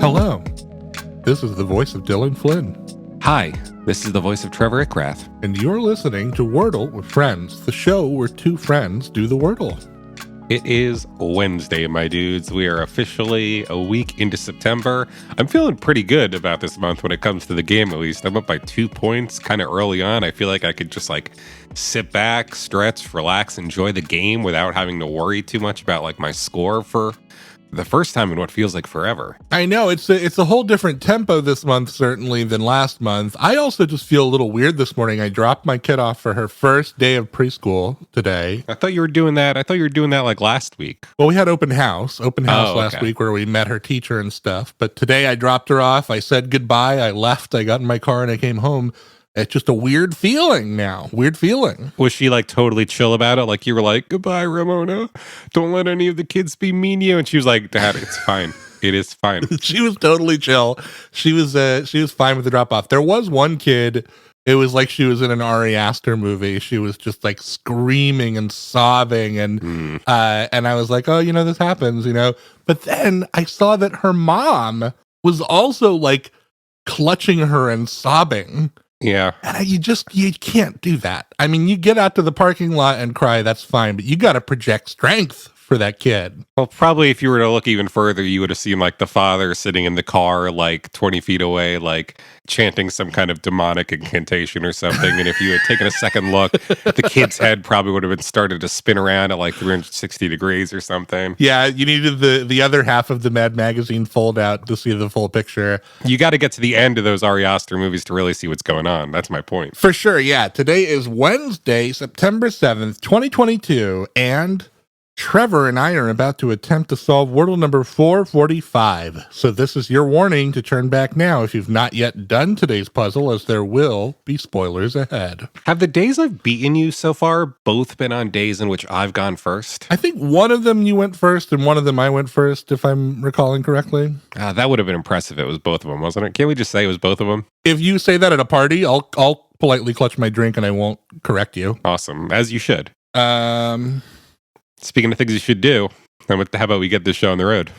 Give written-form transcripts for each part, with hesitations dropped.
Hello, this is the voice of Dylan Flynn, Hi, this is the voice of Trevor Ickrath. and you're listening to Wordle with Friends, the show where two friends do the Wordle. It is Wednesday, my dudes. We are officially a week into September. I'm feeling pretty good about this month when it comes to the game, at least. I'm up by 2 points kind of early on. I feel like I could just sit back, stretch, relax, enjoy the game without having to worry too much about my score for the first time in what feels like forever. I know, it's a whole different tempo this month, certainly, than last month. I also just feel a little weird this morning. I dropped my kid off for her first day of preschool today. I thought you were doing that. Last week. Well, we had open house last okay. week where we met her teacher and stuff. But today I dropped her off. I said goodbye. I left. I got in my car and I came home. It's just a weird feeling now. Weird feeling. Was she totally chill about it? Like you were like, goodbye, Ramona. Don't let any of the kids be mean to you. And she was like, Dad, it's fine. It is fine. She was totally chill. She was fine with the drop off. There was one kid. It was like she was in an Ari Aster movie. She was just screaming and sobbing, and I was like, oh, this happens, But then I saw that her mom was also clutching her and sobbing. Yeah. And you can't do that. I mean, you get out to the parking lot and cry, that's fine, but you got to project strength for that kid. Well, probably if you were to look even further, you would have seen the father sitting in the car 20 feet away, chanting some kind of demonic incantation or something. And if you had taken a second look, the kid's head probably would have been started to spin around at 360 degrees or something. Yeah, you needed the other half of the Mad Magazine fold out to see the full picture. You got to get to the end of those Ari Aster movies to really see what's going on. That's my point. For sure, yeah. Today is Wednesday, September 7th, 2022, and Trevor and I are about to attempt to solve Wordle number 445. So this is your warning to turn back now if you've not yet done today's puzzle, as there will be spoilers ahead. Have the days I've beaten you so far both been on days in which I've gone first? I think one of them you went first and one of them I went first, if I'm recalling correctly. That would have been impressive if it was both of them, wasn't it? Can't we just say it was both of them? If you say that at a party, I'll politely clutch my drink and I won't correct you. Awesome, as you should. Speaking of things you should do, how about we get this show on the road?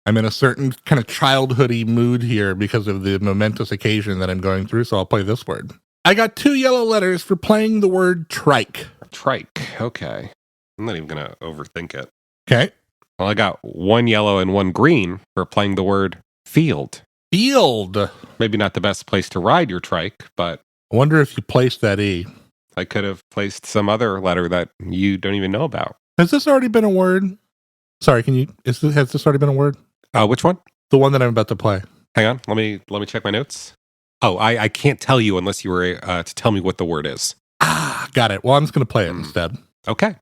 I'm in a certain kind of childhoody mood here because of the momentous occasion that I'm going through, so I'll play this word. I got 2 yellow letters for playing the word trike. Trike, okay. I'm not even going to overthink it. Okay. Well, I got 1 yellow and 1 green for playing the word field. Field. Maybe not the best place to ride your trike, but I wonder if you placed that E. I could have placed some other letter that you don't even know about. Has this already been a word? Sorry, has this already been a word? Which one? The one that I'm about to play. Hang on, let me check my notes. Oh, I can't tell you unless you were to tell me what the word is. Got it. Well, I'm just going to play it instead. Okay.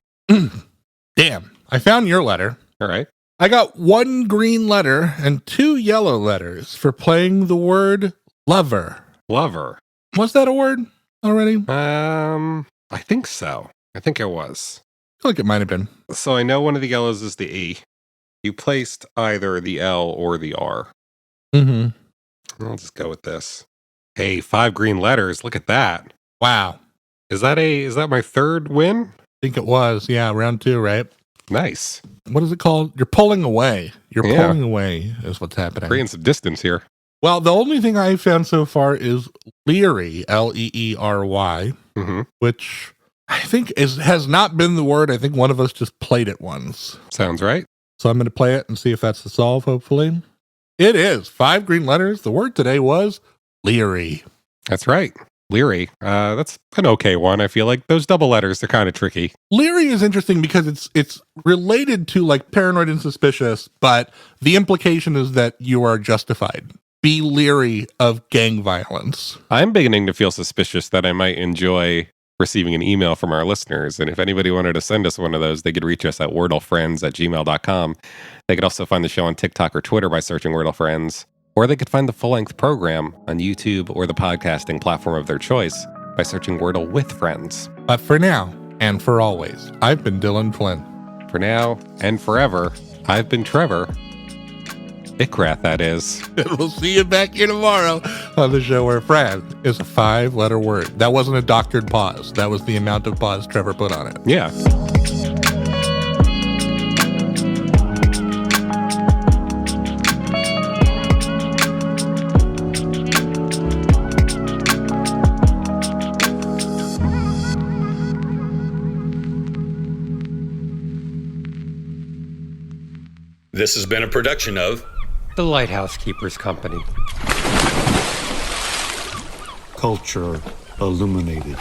Damn, I found your letter. All right. I got 1 green letter and 2 yellow letters for playing the word lover. Lover. Was that a word already? I think so. I think it was. I feel like it might have been. So I know one of the yellows is the E. You placed either the L or the R. Mm-hmm. I'll just go with this. Hey, 5 green letters. Look at that. Wow. Is that my third win? I think it was. Yeah, round 2, right? Nice. What is it called? You're pulling away. Pulling away is what's happening. Creating some distance here. Well, the only thing I've found so far is leery, L-E-E-R-Y, which I think has not been the word. I think one of us just played it once. Sounds right. So I'm going to play it and see if that's the solve, hopefully. It is. 5 green letters. The word today was leery. That's right. Leery. That's an okay one. I feel like those double letters, they're kind of tricky. Leery is interesting because it's related to paranoid and suspicious, but the implication is that you are justified. Be leery of gang violence. I'm beginning to feel suspicious that I might enjoy receiving an email from our listeners. And if anybody wanted to send us one of those, they could reach us at wordlefriends@gmail.com. They could also find the show on TikTok or Twitter by searching Wordle Friends. Or they could find the full-length program on YouTube or the podcasting platform of their choice by searching Wordle with Friends. But for now, and for always, I've been Dylan Flynn. For now and forever, I've been Trevor. Ickrath, that is. And we'll see you back here tomorrow on the show where friend is a 5-letter word. That wasn't a doctored pause. That was the amount of pause Trevor put on it. Yeah. This has been a production of The Lighthouse Keepers Company. Culture illuminated.